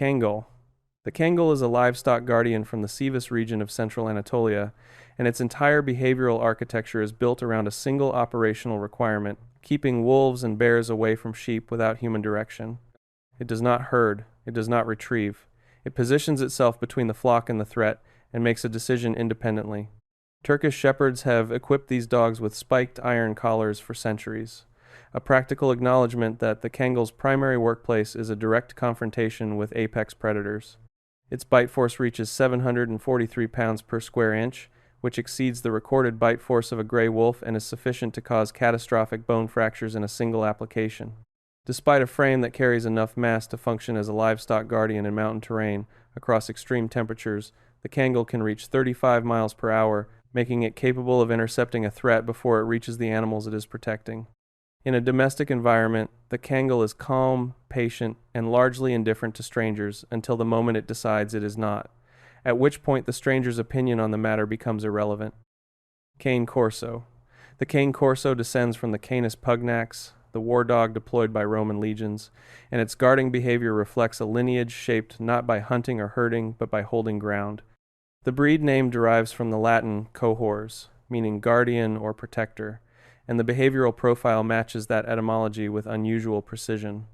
Kangal. The Kangal is a livestock guardian from the Sivas region of central Anatolia, and its entire behavioral architecture is built around a single operational requirement: keeping wolves and bears away from sheep without human direction. It does not herd, it does not retrieve. It positions itself between the flock and the threat, and makes a decision independently. Turkish shepherds have equipped these dogs with spiked iron collars for centuries, a practical acknowledgement that the Kangal's primary workplace is a direct confrontation with apex predators. Its bite force reaches 743 pounds per square inch, which exceeds the recorded bite force of a gray wolf and is sufficient to cause catastrophic bone fractures in a single application. Despite a frame that carries enough mass to function as a livestock guardian in mountain terrain across extreme temperatures, the Kangal can reach 35 miles per hour, making it capable of intercepting a threat before it reaches the animals it is protecting. In a domestic environment, the Kangal is calm, patient, and largely indifferent to strangers until the moment it decides it is not, at which point the stranger's opinion on the matter becomes irrelevant. Cane Corso. The Cane Corso descends from the Canis pugnax, the war dog deployed by Roman legions, and its guarding behavior reflects a lineage shaped not by hunting or herding, but by holding ground. The breed name derives from the Latin cohors, meaning guardian or protector, and the behavioral profile matches that etymology with unusual precision.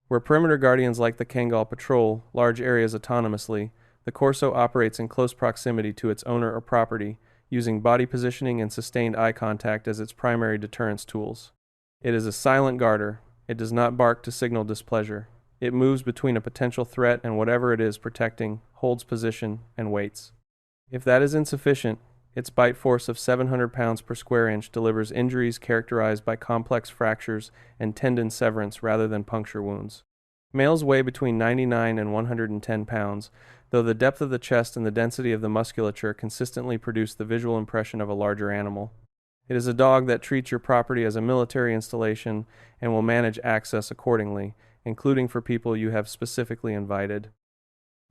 Where perimeter guardians like the Kangal patrol large areas autonomously, the Corso operates in close proximity to its owner or property, using body positioning and sustained eye contact as its primary deterrence tools. It is a silent guarder. It does not bark to signal displeasure. It moves between a potential threat and whatever it is protecting, holds position, and waits. If that is insufficient, its bite force of 700 pounds per square inch delivers injuries characterized by complex fractures and tendon severance rather than puncture wounds. Males weigh between 99 and 110 pounds, though the depth of the chest and the density of the musculature consistently produce the visual impression of a larger animal. It is a dog that treats your property as a military installation and will manage access accordingly, including for people you have specifically invited.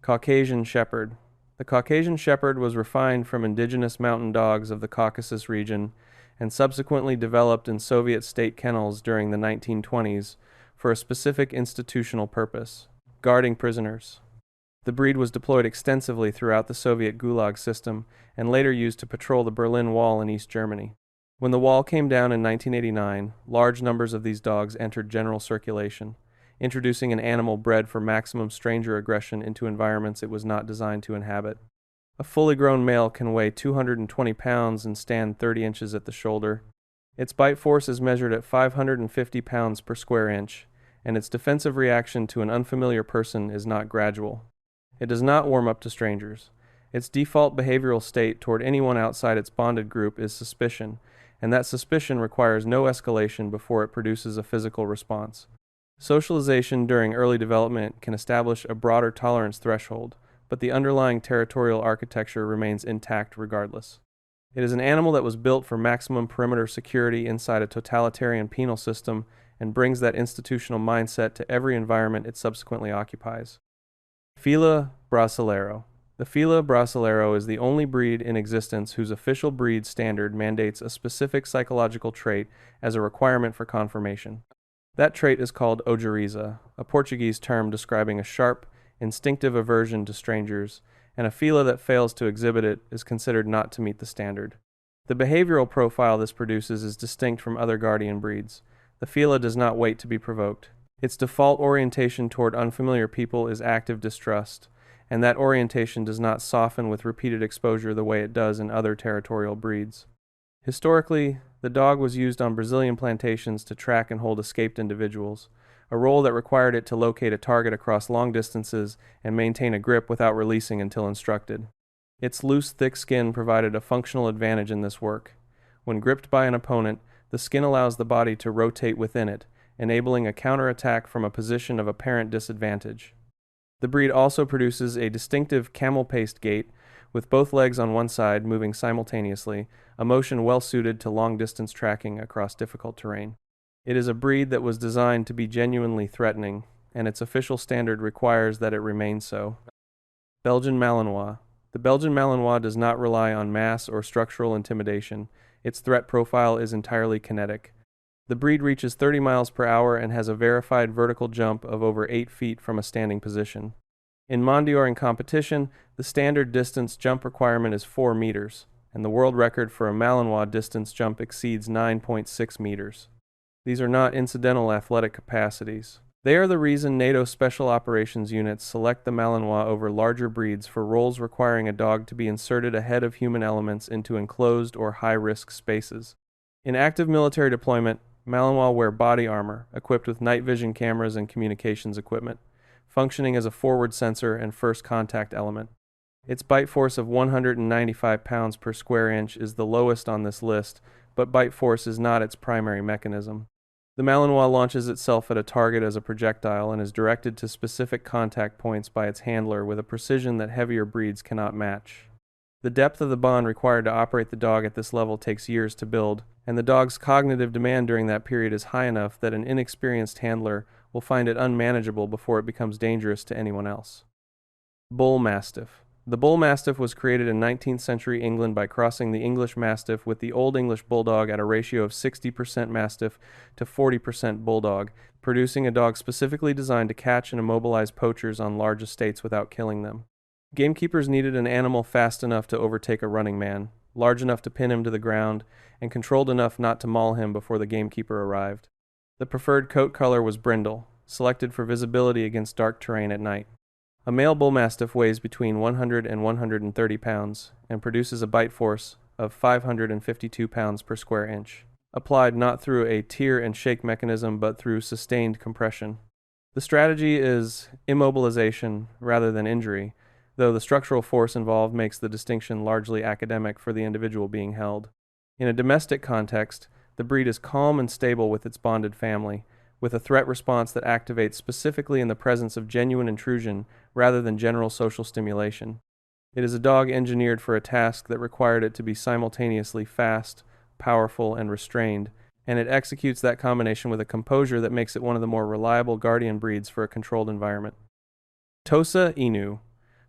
Caucasian Shepherd. The Caucasian Shepherd was refined from indigenous mountain dogs of the Caucasus region and subsequently developed in Soviet state kennels during the 1920s for a specific institutional purpose: guarding prisoners. The breed was deployed extensively throughout the Soviet Gulag system and later used to patrol the Berlin Wall in East Germany. When the wall came down in 1989, large numbers of these dogs entered general circulation, introducing an animal bred for maximum stranger aggression into environments it was not designed to inhabit. A fully grown male can weigh 220 pounds and stand 30 inches at the shoulder. Its bite force is measured at 550 pounds per square inch, and its defensive reaction to an unfamiliar person is not gradual. It does not warm up to strangers. Its default behavioral state toward anyone outside its bonded group is suspicion, and that suspicion requires no escalation before it produces a physical response. Socialization during early development can establish a broader tolerance threshold, but the underlying territorial architecture remains intact regardless. It is an animal that was built for maximum perimeter security inside a totalitarian penal system and brings that institutional mindset to every environment it subsequently occupies. Fila Brasileiro. The Fila Brasileiro is the only breed in existence whose official breed standard mandates a specific psychological trait as a requirement for conformation. That trait is called ojeriza, a Portuguese term describing a sharp, instinctive aversion to strangers, and a Fila that fails to exhibit it is considered not to meet the standard. The behavioral profile this produces is distinct from other guardian breeds. The Fila does not wait to be provoked. Its default orientation toward unfamiliar people is active distrust, and that orientation does not soften with repeated exposure the way it does in other territorial breeds. Historically, the dog was used on Brazilian plantations to track and hold escaped individuals, a role that required it to locate a target across long distances and maintain a grip without releasing until instructed. Its loose, thick skin provided a functional advantage in this work. When gripped by an opponent, the skin allows the body to rotate within it, enabling a counterattack from a position of apparent disadvantage. The breed also produces a distinctive camel-paced gait, with both legs on one side moving simultaneously, a motion well suited to long-distance tracking across difficult terrain. It is a breed that was designed to be genuinely threatening, and its official standard requires that it remain so. Belgian Malinois. The Belgian Malinois does not rely on mass or structural intimidation. Its threat profile is entirely kinetic. The breed reaches 30 miles per hour and has a verified vertical jump of over 8 feet from a standing position. In Mondioring competition, the standard distance jump requirement is 4 meters, and the world record for a Malinois distance jump exceeds 9.6 meters. These are not incidental athletic capacities. They are the reason NATO Special Operations units select the Malinois over larger breeds for roles requiring a dog to be inserted ahead of human elements into enclosed or high-risk spaces. In active military deployment, Malinois wear body armor, equipped with night vision cameras and communications equipment, functioning as a forward sensor and first contact element. Its bite force of 195 pounds per square inch is the lowest on this list, but bite force is not its primary mechanism. The Malinois launches itself at a target as a projectile and is directed to specific contact points by its handler with a precision that heavier breeds cannot match. The depth of the bond required to operate the dog at this level takes years to build, and the dog's cognitive demand during that period is high enough that an inexperienced handler will find it unmanageable before it becomes dangerous to anyone else. Bull Mastiff. The Bull Mastiff was created in 19th century England by crossing the English Mastiff with the Old English Bulldog at a ratio of 60% Mastiff to 40% Bulldog, producing a dog specifically designed to catch and immobilize poachers on large estates without killing them. Gamekeepers needed an animal fast enough to overtake a running man, large enough to pin him to the ground, and controlled enough not to maul him before the gamekeeper arrived. The preferred coat color was brindle, selected for visibility against dark terrain at night. A male bull mastiff weighs between 100 and 130 pounds and produces a bite force of 552 pounds per square inch, applied not through a tear and shake mechanism but through sustained compression. The strategy is immobilization rather than injury, though the structural force involved makes the distinction largely academic for the individual being held. In a domestic context, the breed is calm and stable with its bonded family, with a threat response that activates specifically in the presence of genuine intrusion rather than general social stimulation. It is a dog engineered for a task that required it to be simultaneously fast, powerful, and restrained, and it executes that combination with a composure that makes it one of the more reliable guardian breeds for a controlled environment. Tosa Inu.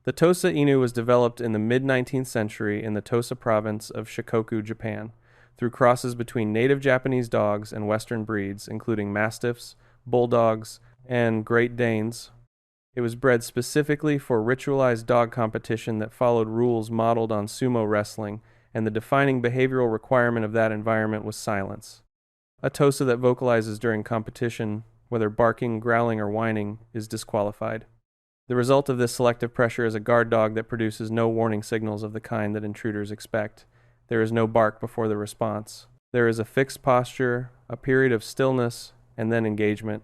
The Tosa Inu was developed in the mid-19th century in the Tosa province of Shikoku, Japan, through crosses between native Japanese dogs and Western breeds, including Mastiffs, Bulldogs, and Great Danes. It was bred specifically for ritualized dog competition that followed rules modeled on sumo wrestling, and the defining behavioral requirement of that environment was silence. A Tosa that vocalizes during competition, whether barking, growling, or whining, is disqualified. The result of this selective pressure is a guard dog that produces no warning signals of the kind that intruders expect. There is no bark before the response. There is a fixed posture, a period of stillness, and then engagement.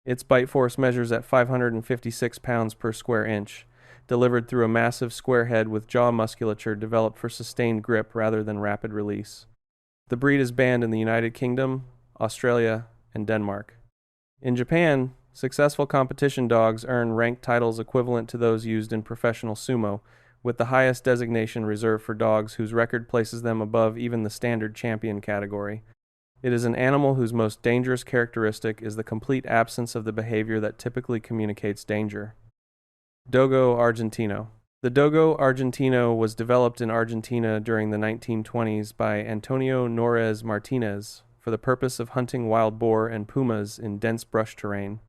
Its bite force measures at 556 pounds per square inch, delivered through a massive square head with jaw musculature developed for sustained grip rather than rapid release. The breed is banned in the United Kingdom, Australia, and Denmark. In Japan, successful competition dogs earn rank titles equivalent to those used in professional sumo, with the highest designation reserved for dogs whose record places them above even the standard champion category. It is an animal whose most dangerous characteristic is the complete absence of the behavior that typically communicates danger. Dogo Argentino. The Dogo Argentino was developed in Argentina during the 1920s by Antonio Norez Martinez for the purpose of hunting wild boar and pumas in dense brush terrain.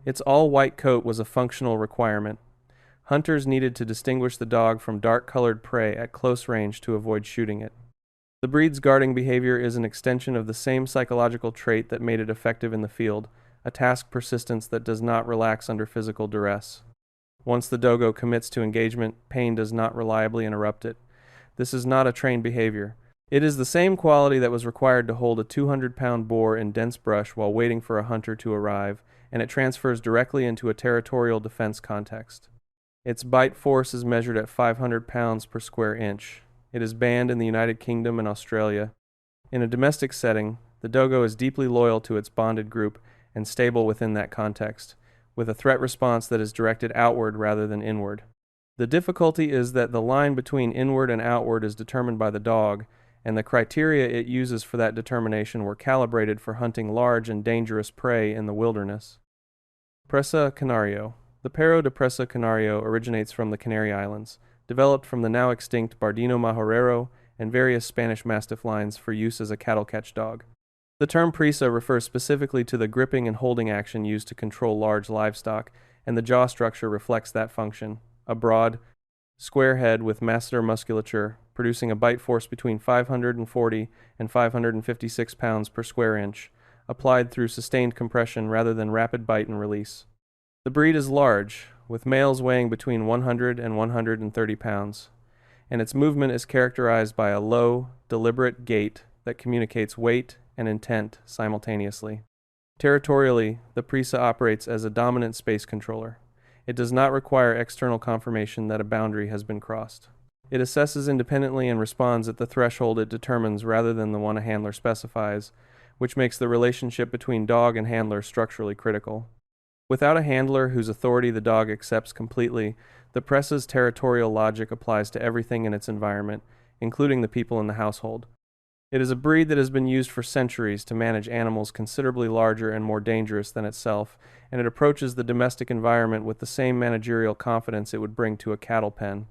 Its all-white coat was a functional requirement. Hunters needed to distinguish the dog from dark-colored prey at close range to avoid shooting it. The breed's guarding behavior is an extension of the same psychological trait that made it effective in the field, a task persistence that does not relax under physical duress. Once the dogo commits to engagement, pain does not reliably interrupt it. This is not a trained behavior. It is the same quality that was required to hold a 200-pound boar in dense brush while waiting for a hunter to arrive, and it transfers directly into a territorial defense context. Its bite force is measured at 500 pounds per square inch. It is banned in the United Kingdom and Australia. In a domestic setting, the dogo is deeply loyal to its bonded group and stable within that context, with a threat response that is directed outward rather than inward. The difficulty is that the line between inward and outward is determined by the dog, and the criteria it uses for that determination were calibrated for hunting large and dangerous prey in the wilderness. Presa Canario. The Perro de Presa Canario originates from the Canary Islands, developed from the now extinct Bardino Majorero and various Spanish Mastiff lines for use as a cattle catch dog. The term presa refers specifically to the gripping and holding action used to control large livestock, and the jaw structure reflects that function. A broad, square head with masseter musculature, producing a bite force between 540 and 556 pounds per square inch, applied through sustained compression rather than rapid bite and release. The breed is large, with males weighing between 100 and 130 pounds, and its movement is characterized by a low, deliberate gait that communicates weight and intent simultaneously. Territorially, the Prisa operates as a dominant space controller. It does not require external confirmation that a boundary has been crossed. It assesses independently and responds at the threshold it determines rather than the one a handler specifies, which makes the relationship between dog and handler structurally critical. Without a handler whose authority the dog accepts completely, the Prisa's territorial logic applies to everything in its environment, including the people in the household. It is a breed that has been used for centuries to manage animals considerably larger and more dangerous than itself, and it approaches the domestic environment with the same managerial confidence it would bring to a cattle pen.